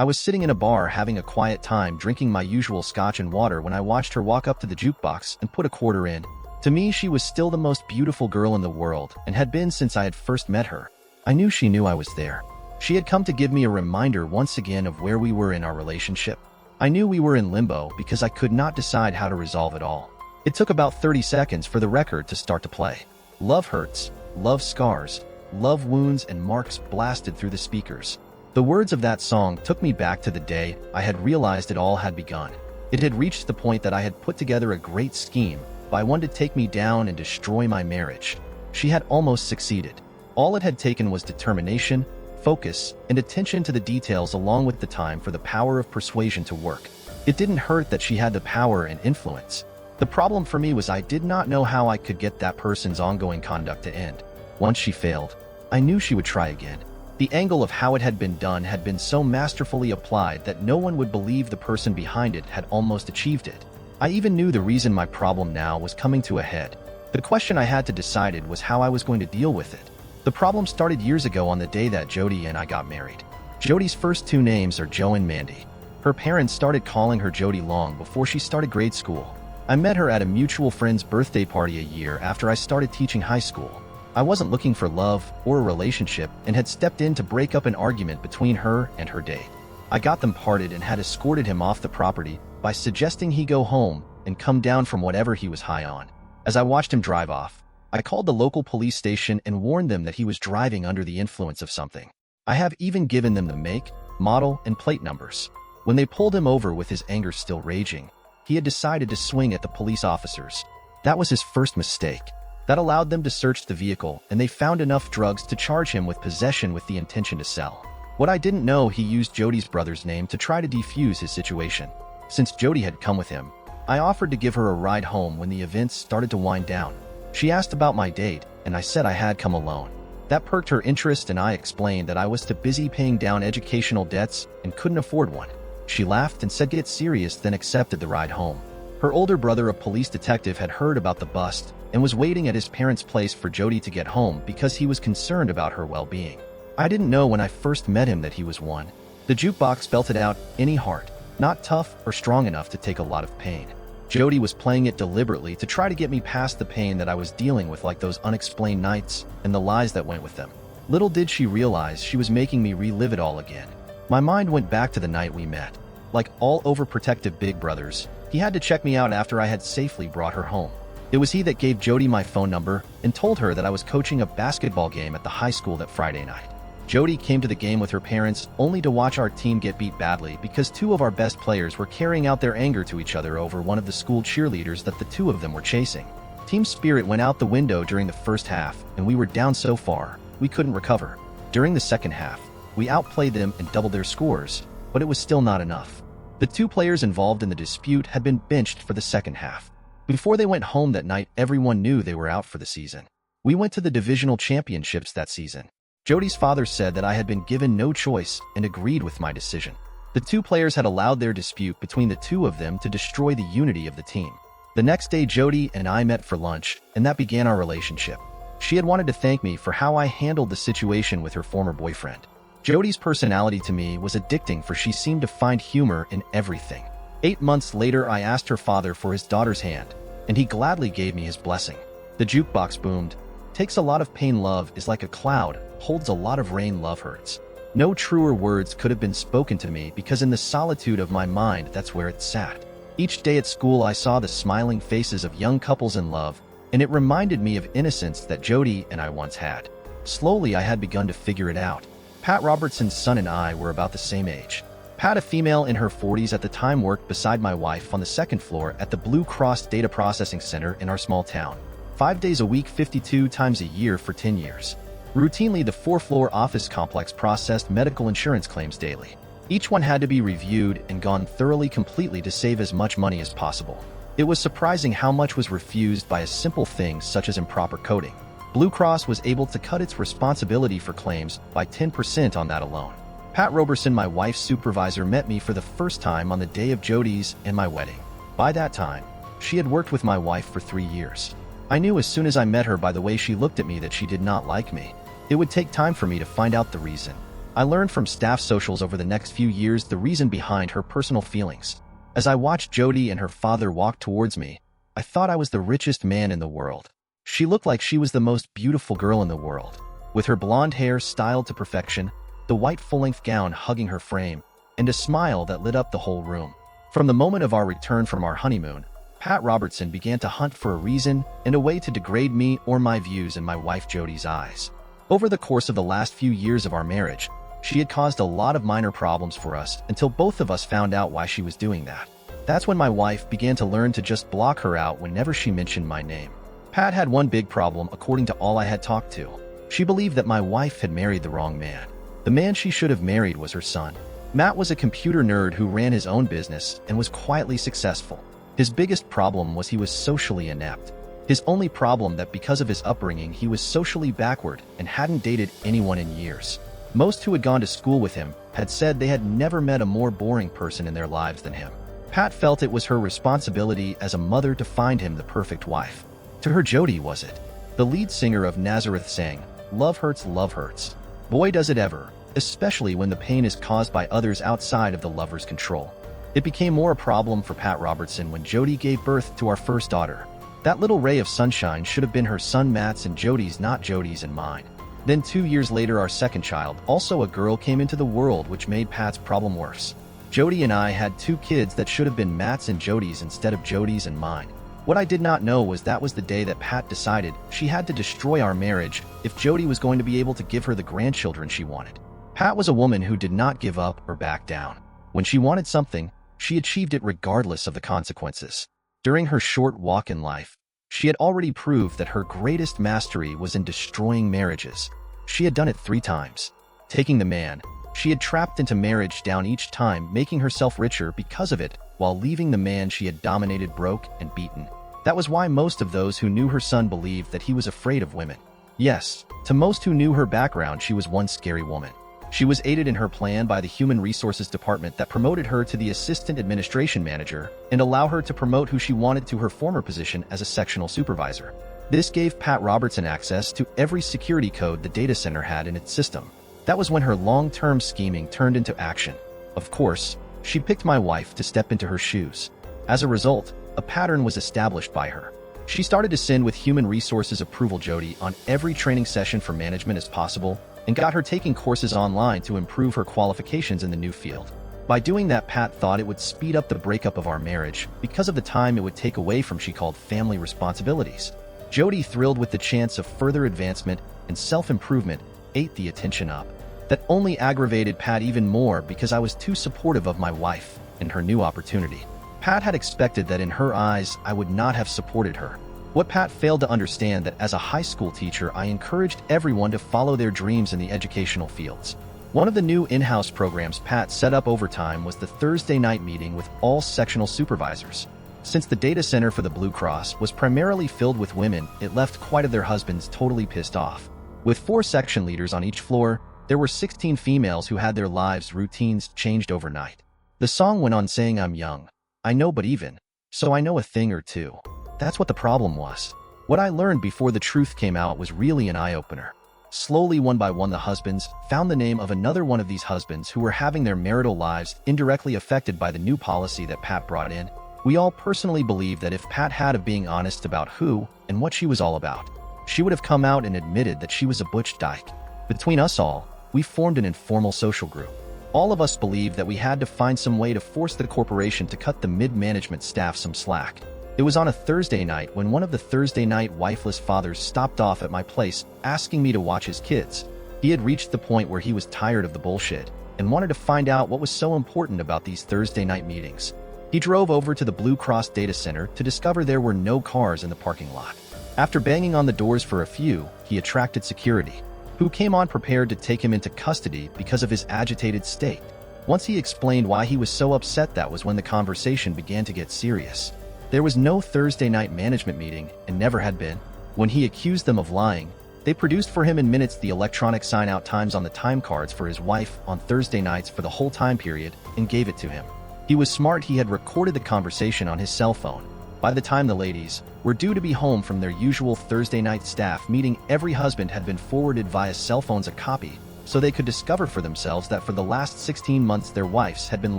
I was sitting in a bar having a quiet time drinking my usual scotch and water when I watched her walk up to the jukebox and put a quarter in. To me, she was still the most beautiful girl in the world and had been since I had first met her. I knew she knew I was there. She had come to give me a reminder once again of where we were in our relationship. I knew we were in limbo because I could not decide how to resolve it all. It took about 30 seconds for the record to start to play. Love hurts, love scars, love wounds and marks blasted through the speakers. The words of that song took me back to the day I had realized it all had begun. It had reached the point that I had put together a great scheme by one to take me down and destroy my marriage. She had almost succeeded. All it had taken was determination, focus, and attention to the details along with the time for the power of persuasion to work. It didn't hurt that she had the power and influence. The problem for me was I did not know how I could get that person's ongoing conduct to end. Once she failed, I knew she would try again. The angle of how it had been done had been so masterfully applied that no one would believe the person behind it had almost achieved it. I even knew the reason my problem now was coming to a head. The question I had to decide was how I was going to deal with it. The problem started years ago on the day that Jody and I got married. Jody's first two names are Joe and Mandy. Her parents started calling her Jody long before she started grade school. I met her at a mutual friend's birthday party a year after I started teaching high school. I wasn't looking for love or a relationship and had stepped in to break up an argument between her and her date. I got them parted and had escorted him off the property by suggesting he go home and come down from whatever he was high on. As I watched him drive off, I called the local police station and warned them that he was driving under the influence of something. I have even given them the make, model, and plate numbers. When they pulled him over with his anger still raging, he had decided to swing at the police officers. That was his first mistake. That allowed them to search the vehicle, and they found enough drugs to charge him with possession with the intention to sell. What I didn't know, he used Jody's brother's name to try to defuse his situation. Since Jody had come with him, I offered to give her a ride home when the events started to wind down. She asked about my date, and I said I had come alone. That perked her interest, and I explained that I was too busy paying down educational debts and couldn't afford one. She laughed and said get serious, then accepted the ride home. Her older brother, a police detective, had heard about the bust and was waiting at his parents' place for Jody to get home because he was concerned about her well-being. I didn't know when I first met him that he was one. The jukebox belted out Any Heart, not tough or strong enough to take a lot of pain. Jody was playing it deliberately to try to get me past the pain that I was dealing with, like those unexplained nights and the lies that went with them. Little did she realize she was making me relive it all again. My mind went back to the night we met. Like all overprotective big brothers, he had to check me out after I had safely brought her home. It was he that gave Jody my phone number and told her that I was coaching a basketball game at the high school that Friday night. Jody came to the game with her parents only to watch our team get beat badly because two of our best players were carrying out their anger to each other over one of the school cheerleaders that the two of them were chasing. Team spirit went out the window during the first half, and we were down so far, we couldn't recover. During the second half, we outplayed them and doubled their scores, but it was still not enough. The two players involved in the dispute had been benched for the second half. Before they went home that night, everyone knew they were out for the season. We went to the divisional championships that season. Jody's father said that I had been given no choice and agreed with my decision. The two players had allowed their dispute between the two of them to destroy the unity of the team. The next day, Jody and I met for lunch, and that began our relationship. She had wanted to thank me for how I handled the situation with her former boyfriend. Jody's personality to me was addicting, for she seemed to find humor in everything. 8 months later, I asked her father for his daughter's hand, and he gladly gave me his blessing. The jukebox boomed. Takes a lot of pain, love is like a cloud, holds a lot of rain, love hurts. No truer words could have been spoken to me, because in the solitude of my mind, that's where it sat. Each day at school, I saw the smiling faces of young couples in love, and it reminded me of innocence that Jody and I once had. Slowly, I had begun to figure it out. Pat Robertson's son and I were about the same age. Pat, a female in her 40s at the time, worked beside my wife on the second floor at the Blue Cross Data Processing Center in our small town. 5 days a week, 52 times a year for 10 years. Routinely, the 4-floor office complex processed medical insurance claims daily. Each one had to be reviewed and gone thoroughly, completely, to save as much money as possible. It was surprising how much was refused by a simple thing such as improper coding. Blue Cross was able to cut its responsibility for claims by 10% on that alone. Pat Roberson, my wife's supervisor, met me for the first time on the day of Jody's and my wedding. By that time, she had worked with my wife for 3 years. I knew as soon as I met her by the way she looked at me that she did not like me. It would take time for me to find out the reason. I learned from staff socials over the next few years the reason behind her personal feelings. As I watched Jody and her father walk towards me, I thought I was the richest man in the world. She looked like she was the most beautiful girl in the world, with her blonde hair styled to perfection, the white full-length gown hugging her frame, and a smile that lit up the whole room. From the moment of our return from our honeymoon, Pat Robertson began to hunt for a reason and a way to degrade me or my views in my wife Jody's eyes. Over the course of the last few years of our marriage, she had caused a lot of minor problems for us until both of us found out why she was doing that. That's when my wife began to learn to just block her out whenever she mentioned my name. Pat had one big problem according to all I had talked to. She believed that my wife had married the wrong man. The man she should have married was her son. Matt was a computer nerd who ran his own business and was quietly successful. His biggest problem was he was socially inept. His only problem that because of his upbringing he was socially backward and hadn't dated anyone in years. Most who had gone to school with him had said they had never met a more boring person in their lives than him. Pat felt it was her responsibility as a mother to find him the perfect wife. To her, Jody was it. The lead singer of Nazareth sang, "Love hurts, love hurts. Boy does it ever," especially when the pain is caused by others outside of the lover's control. It became more a problem for Pat Robertson when Jody gave birth to our first daughter. That little ray of sunshine should have been her son Matt's and Jody's, not Jody's and mine. Then 2 years later, our second child, also a girl, came into the world, which made Pat's problem worse. Jody and I had 2 kids that should have been Matt's and Jody's instead of Jody's and mine. What I did not know was that was the day that Pat decided she had to destroy our marriage if Jody was going to be able to give her the grandchildren she wanted. Pat was a woman who did not give up or back down. When she wanted something, she achieved it regardless of the consequences. During her short walk in life, she had already proved that her greatest mastery was in destroying marriages. She had done it 3 times. Taking the man she had trapped into marriage down each time, making herself richer because of it, while leaving the man she had dominated broke and beaten. That was why most of those who knew her son believed that he was afraid of women. Yes, to most who knew her background, she was one scary woman. She was aided in her plan by the Human Resources Department that promoted her to the Assistant Administration Manager and allow her to promote who she wanted to her former position as a sectional supervisor. This gave Pat Robertson access to every security code the data center had in its system. That was when her long-term scheming turned into action. Of course, she picked my wife to step into her shoes. As a result, a pattern was established by her. She started to send with Human Resources approval Jody on every training session for management as possible and got her taking courses online to improve her qualifications in the new field. By doing that, Pat thought it would speed up the breakup of our marriage because of the time it would take away from she called family responsibilities. Jody, thrilled with the chance of further advancement and self-improvement, ate the attention up. That only aggravated Pat even more because I was too supportive of my wife and her new opportunity. Pat had expected that in her eyes I would not have supported her. What Pat failed to understand that as a high school teacher I encouraged everyone to follow their dreams in the educational fields. One of the new in-house programs Pat set up over time was the Thursday night meeting with all sectional supervisors. Since the data center for the Blue Cross was primarily filled with women, it left quite of their husbands totally pissed off. With 4 section leaders on each floor, there were 16 females who had their lives routines changed overnight. The song went on saying, "I'm young, I know, but even so I know a thing or two." That's what the problem was. What I learned before the truth came out was really an eye-opener. Slowly, one by one, the husbands found the name of another one of these husbands who were having their marital lives indirectly affected by the new policy that Pat brought in. We all personally believe that if Pat had of being honest about who and what she was all about, she would have come out and admitted that she was a butch dyke. Between us all, we formed an informal social group. All of us believed that we had to find some way to force the corporation to cut the mid-management staff some slack. It was on a Thursday night when one of the Thursday night wifeless fathers stopped off at my place asking me to watch his kids. He had reached the point where he was tired of the bullshit and wanted to find out what was so important about these Thursday night meetings. He drove over to the Blue Cross data center to discover there were no cars in the parking lot. After banging on the doors for a few, he attracted security, who came on prepared to take him into custody because of his agitated state. Once he explained why he was so upset, that was when the conversation began to get serious. There was no Thursday night management meeting and never had been. When he accused them of lying, they produced for him in minutes the electronic sign-out times on the time cards for his wife on Thursday nights for the whole time period and gave it to him. He was smart. He had recorded the conversation on his cell phone. By the time the ladies were due to be home from their usual Thursday night staff meeting, every husband had been forwarded via cell phones a copy so they could discover for themselves that for the last 16 months their wives had been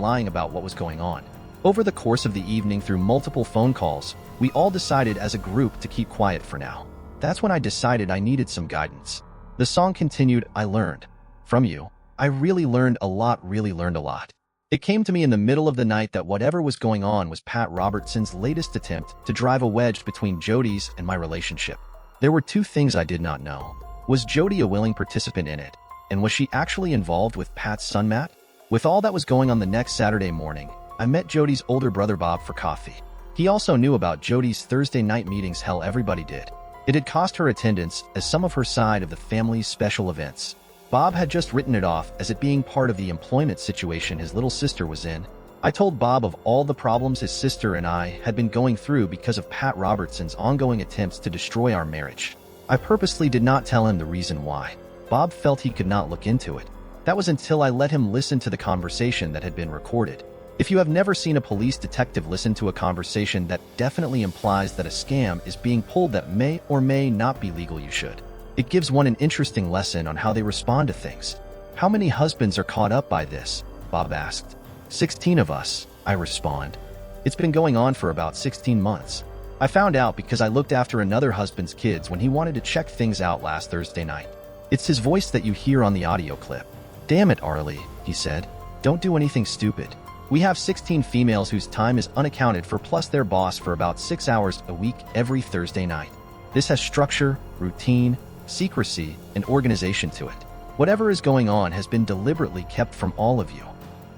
lying about what was going on. Over the course of the evening, through multiple phone calls, we all decided as a group to keep quiet for now. That's when I decided I needed some guidance. The song continued, I learned from you. I really learned a lot. It came to me in the middle of the night that whatever was going on was Pat Robertson's latest attempt to drive a wedge between Jodi's and my relationship. There were two things I did not know. Was Jodi a willing participant in it? And was she actually involved with Pat's son Matt? With all that was going on, the next Saturday morning, I met Jodi's older brother Bob for coffee. He also knew about Jodi's Thursday night meetings. Hell, everybody did. It had cost her attendance as some of her side of the family's special events. Bob had just written it off as it being part of the employment situation his little sister was in. I told Bob of all the problems his sister and I had been going through because of Pat Robertson's ongoing attempts to destroy our marriage. I purposely did not tell him the reason why. Bob felt he could not look into it. That was until I let him listen to the conversation that had been recorded. If you have never seen a police detective listen to a conversation that definitely implies that a scam is being pulled that may or may not be legal, you should. It gives one an interesting lesson on how they respond to things. How many husbands are caught up by this? Bob asked. 16 of us, I respond. It's been going on for about 16 months. I found out because I looked after another husband's kids when he wanted to check things out last Thursday night. It's his voice that you hear on the audio clip. Damn it, Arlie, he said. Don't do anything stupid. We have 16 females whose time is unaccounted for, plus their boss for about 6 hours a week every Thursday night. This has structure, routine, secrecy, and organization to it. Whatever is going on has been deliberately kept from all of you.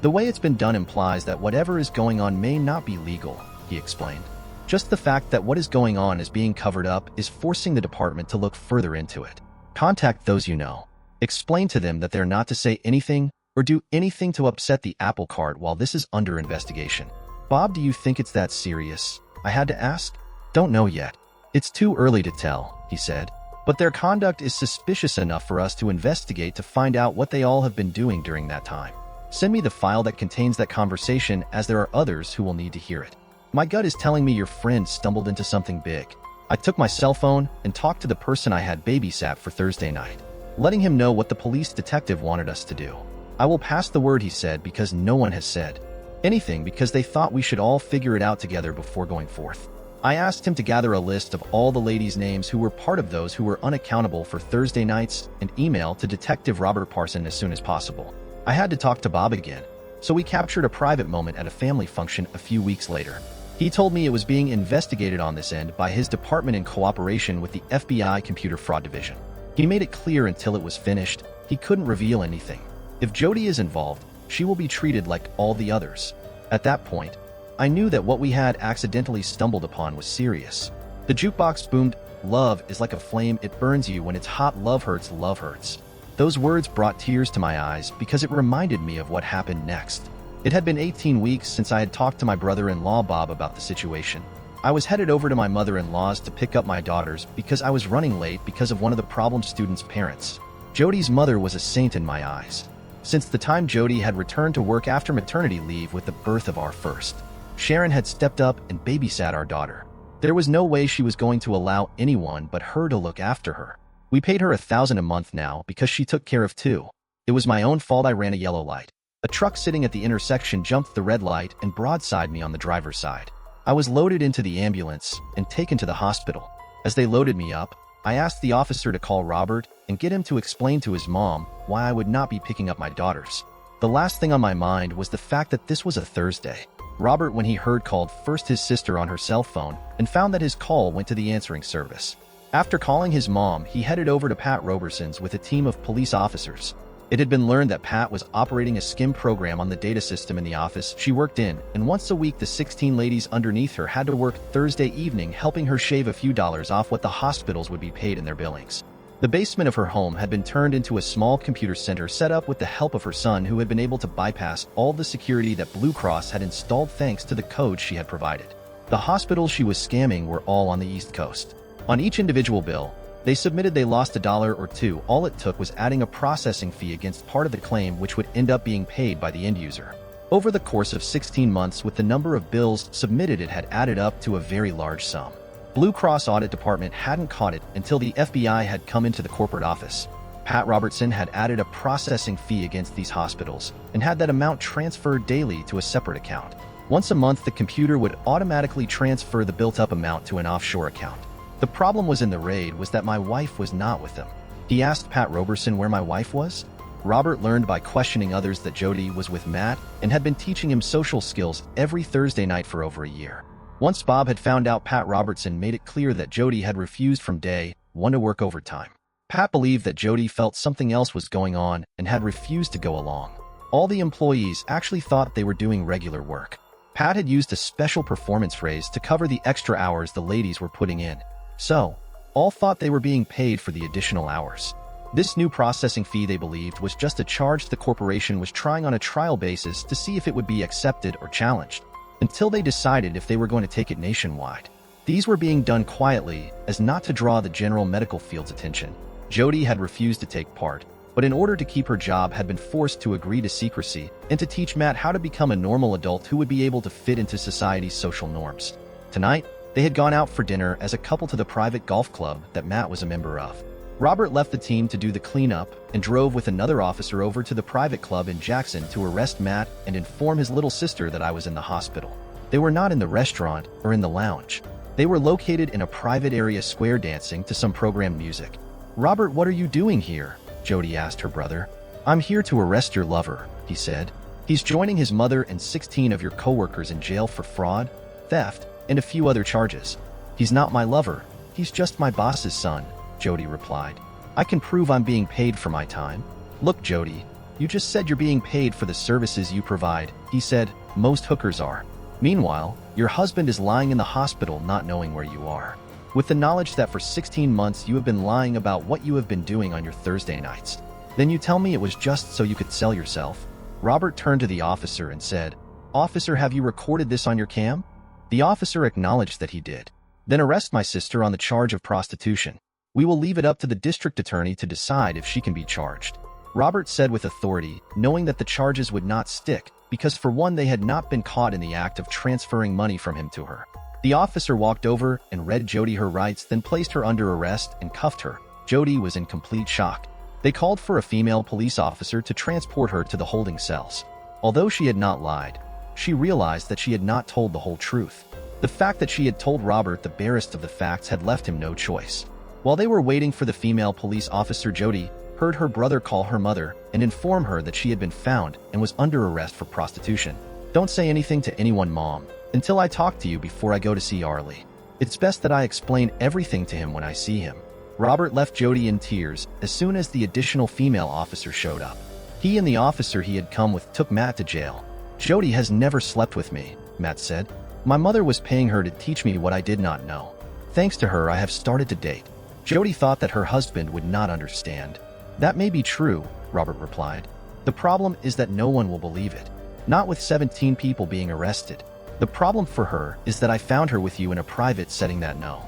The way it's been done implies that whatever is going on may not be legal, he explained. Just the fact that what is going on is being covered up is forcing the department to look further into it. Contact those you know. Explain to them that they're not to say anything or do anything to upset the apple cart while this is under investigation. Bob, do you think it's that serious? I had to ask. Don't know yet. It's too early to tell, he said. But their conduct is suspicious enough for us to investigate to find out what they all have been doing during that time. Send me the file that contains that conversation, as there are others who will need to hear it. My gut is telling me your friend stumbled into something big. I took my cell phone and talked to the person I had babysat for Thursday night, letting him know what the police detective wanted us to do. I will pass the word, he said, because no one has said anything because they thought we should all figure it out together before going forth. I asked him to gather a list of all the ladies' names who were part of those who were unaccountable for Thursday nights and email to Detective Robert Parson as soon as possible. I had to talk to Bob again, so we captured a private moment at a family function a few weeks later. He told me it was being investigated on this end by his department in cooperation with the FBI Computer Fraud Division. He made it clear until it was finished, he couldn't reveal anything. If Jodi is involved, she will be treated like all the others. At that point, I knew that what we had accidentally stumbled upon was serious. The jukebox boomed, "Love is like a flame, it burns you when it's hot, love hurts, love hurts." Those words brought tears to my eyes because it reminded me of what happened next. It had been 18 weeks since I had talked to my brother-in-law Bob about the situation. I was headed over to my mother-in-law's to pick up my daughters because I was running late because of one of the problem students' parents. Jodi's mother was a saint in my eyes. Since the time Jodi had returned to work after maternity leave with the birth of our first, Sharon had stepped up and babysat our daughter. There was no way she was going to allow anyone but her to look after her. We paid her $1,000 a month now because she took care of two. It was my own fault I ran a yellow light. A truck sitting at the intersection jumped the red light and broadside me on the driver's side. I was loaded into the ambulance and taken to the hospital. As they loaded me up, I asked the officer to call Robert and get him to explain to his mom why I would not be picking up my daughters. The last thing on my mind was the fact that this was a Thursday. Robert, when he heard, called first his sister on her cell phone and found that his call went to the answering service. After calling his mom, he headed over to Pat Roberson's with a team of police officers. It had been learned that Pat was operating a skim program on the data system in the office she worked in, and once a week the 16 ladies underneath her had to work Thursday evening, helping her shave a few dollars off what the hospitals would be paid in their billings. The basement of her home had been turned into a small computer center set up with the help of her son, who had been able to bypass all the security that Blue Cross had installed thanks to the code she had provided. The hospitals she was scamming were all on the East Coast. On each individual bill, they submitted they lost $1 or $2. All it took was adding a processing fee against part of the claim, which would end up being paid by the end user. Over the course of 16 months, with the number of bills submitted, it had added up to a very large sum. Blue Cross Audit Department hadn't caught it until the FBI had come into the corporate office. Pat Robertson had added a processing fee against these hospitals and had that amount transferred daily to a separate account. Once a month, the computer would automatically transfer the built-up amount to an offshore account. The problem was in the raid was that my wife was not with them. He asked Pat Robertson where my wife was. Robert learned by questioning others that Jody was with Matt and had been teaching him social skills every Thursday night for over a year. Once Bob had found out, Pat Robertson made it clear that Jody had refused from day one to work overtime. Pat believed that Jody felt something else was going on and had refused to go along. All the employees actually thought they were doing regular work. Pat had used a special performance raise to cover the extra hours the ladies were putting in. So, all thought they were being paid for the additional hours. This new processing fee, they believed, was just a charge the corporation was trying on a trial basis to see if it would be accepted or challenged, until they decided if they were going to take it nationwide. These were being done quietly, as not to draw the general medical field's attention. Jody had refused to take part, but in order to keep her job had been forced to agree to secrecy and to teach Matt how to become a normal adult who would be able to fit into society's social norms. Tonight, they had gone out for dinner as a couple to the private golf club that Matt was a member of. Robert left the team to do the cleanup and drove with another officer over to the private club in Jackson to arrest Matt and inform his little sister that I was in the hospital. They were not in the restaurant or in the lounge. They were located in a private area square dancing to some programmed music. "Robert, what are you doing here?" Jody asked her brother. "I'm here to arrest your lover," he said. "He's joining his mother and 16 of your coworkers in jail for fraud, theft, and a few other charges." "He's not my lover. He's just my boss's son," Jody replied. "I can prove I'm being paid for my time." "Look, Jody, you just said you're being paid for the services you provide," he said. "Most hookers are. Meanwhile, your husband is lying in the hospital not knowing where you are, with the knowledge that for 16 months you have been lying about what you have been doing on your Thursday nights. Then you tell me it was just so you could sell yourself." Robert turned to the officer and said, "Officer, have you recorded this on your cam?" The officer acknowledged that he did. "Then arrest my sister on the charge of prostitution. We will leave it up to the district attorney to decide if she can be charged," Robert said with authority, knowing that the charges would not stick because, for one, they had not been caught in the act of transferring money from him to her. The officer walked over and read Jody her rights, then placed her under arrest and cuffed her. Jody was in complete shock. They called for a female police officer to transport her to the holding cells. Although she had not lied, she realized that she had not told the whole truth. The fact that she had told Robert the barest of the facts had left him no choice. While they were waiting for the female police officer, Jody heard her brother call her mother and inform her that she had been found and was under arrest for prostitution. "Don't say anything to anyone, Mom, until I talk to you before I go to see Arlie. It's best that I explain everything to him when I see him." Robert left Jody in tears as soon as the additional female officer showed up. He and the officer he had come with took Matt to jail. "Jody has never slept with me," Matt said. "My mother was paying her to teach me what I did not know. Thanks to her, I have started to date." Jody thought that her husband would not understand. "That may be true," Robert replied. "The problem is that no one will believe it. Not with 17 people being arrested. The problem for her is that I found her with you in a private setting that no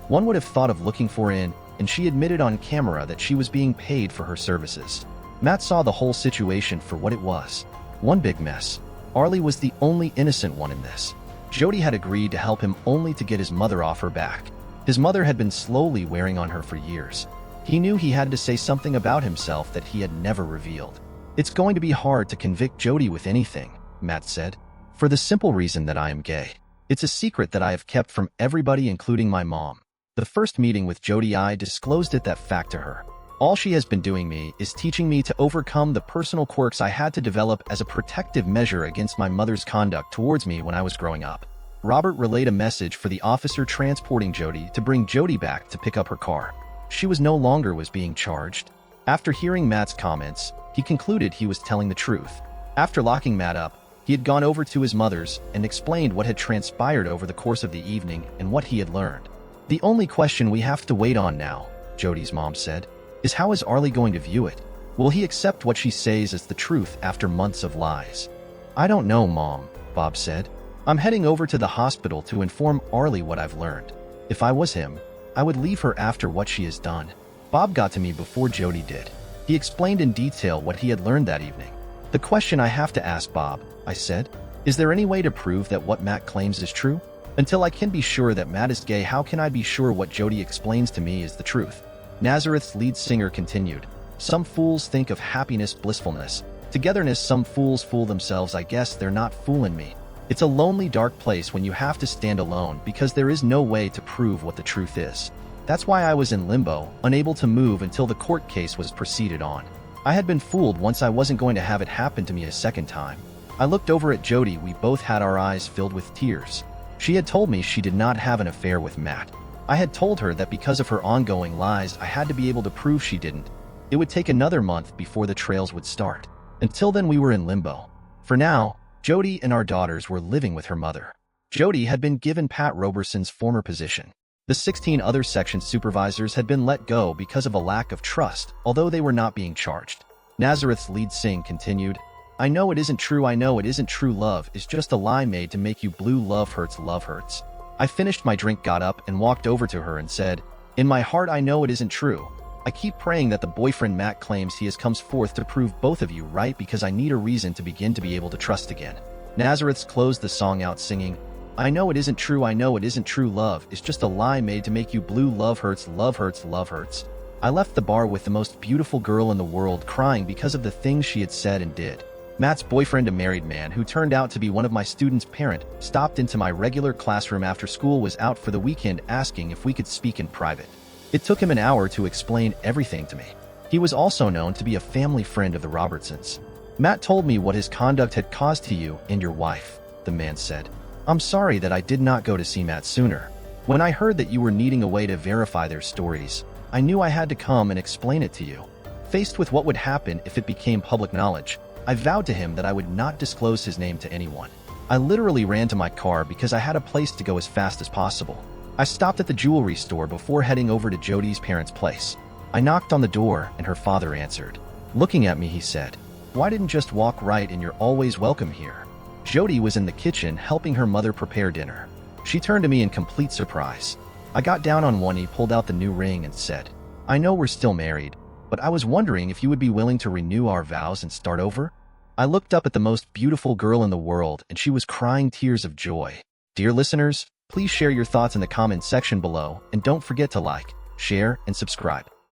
one would have thought of looking for in, and she admitted on camera that she was being paid for her services." Matt saw the whole situation for what it was. One big mess. Arlie was the only innocent one in this. Jody had agreed to help him only to get his mother off her back. His mother had been slowly wearing on her for years. He knew he had to say something about himself that he had never revealed. "It's going to be hard to convict Jody with anything," Matt said, "for the simple reason that I am gay. It's a secret that I have kept from everybody, including my mom." The first meeting with Jody, I disclosed that fact to her. "All she has been doing me is teaching me to overcome the personal quirks I had to develop as a protective measure against my mother's conduct towards me when I was growing up." Robert relayed a message for the officer transporting Jody to bring Jody back to pick up her car. She was no longer being charged. After hearing Matt's comments, he concluded he was telling the truth. After locking Matt up, he had gone over to his mother's and explained what had transpired over the course of the evening and what he had learned. "The only question we have to wait on now," Jody's mom said, "is how is Arlie going to view it? Will he accept what she says as the truth after months of lies?" "I don't know, Mom," Bob said. "I'm heading over to the hospital to inform Arlie what I've learned. If I was him, I would leave her after what she has done." Bob got to me before Jody did. He explained in detail what he had learned that evening. "The question I have to ask, Bob," I said, "is there any way to prove that what Matt claims is true? Until I can be sure that Matt is gay, how can I be sure what Jody explains to me is the truth?" Nazareth's lead singer continued, Some fools think of happiness, blissfulness, togetherness. Some fools fool themselves. I guess they're not fooling me. It's a lonely, dark place when you have to stand alone because there is no way to prove what the truth is. That's why I was in limbo, unable to move until the court case was proceeded on. I had been fooled once. I wasn't going to have it happen to me a second time. I looked over at Jody. We both had our eyes filled with tears. She had told me she did not have an affair with Matt. I had told her that because of her ongoing lies, I had to be able to prove she didn't. It would take another month before the trails would start. Until then, we were in limbo. For now, Jody and our daughters were living with her mother. Jody had been given Pat Roberson's former position. The 16 other section supervisors had been let go because of a lack of trust, although they were not being charged. Nazareth's lead sing continued, "I know it isn't true, I know it isn't true. Love is just a lie made to make you blue. Love hurts, love hurts." I finished my drink, got up, and walked over to her and said, "In my heart, I know it isn't true. I keep praying that the boyfriend Matt claims he has comes forth to prove both of you right because I need a reason to begin to be able to trust again." Nazareth's closed the song out singing, "I know it isn't true, I know it isn't true. Love is just a lie made to make you blue. Love hurts, love hurts, love hurts." I left the bar with the most beautiful girl in the world crying because of the things she had said and did. Matt's boyfriend, a married man who turned out to be one of my students' parent, stopped into my regular classroom after school was out for the weekend asking if we could speak in private. It took him an hour to explain everything to me. He was also known to be a family friend of the Robertsons. "Matt told me what his conduct had caused to you and your wife," the man said. "I'm sorry that I did not go to see Matt sooner. When I heard that you were needing a way to verify their stories, I knew I had to come and explain it to you." Faced with what would happen if it became public knowledge, I vowed to him that I would not disclose his name to anyone. I literally ran to my car because I had a place to go as fast as possible. I stopped at the jewelry store before heading over to Jody's parents' place. I knocked on the door and her father answered. Looking at me, he said, "Why didn't just walk right in? You're always welcome here." Jody was in the kitchen helping her mother prepare dinner. She turned to me in complete surprise. I got down on one knee, pulled out the new ring and said, "I know we're still married, but I was wondering if you would be willing to renew our vows and start over?" I looked up at the most beautiful girl in the world and she was crying tears of joy. Dear listeners, please share your thoughts in the comment section below and don't forget to like, share, and subscribe.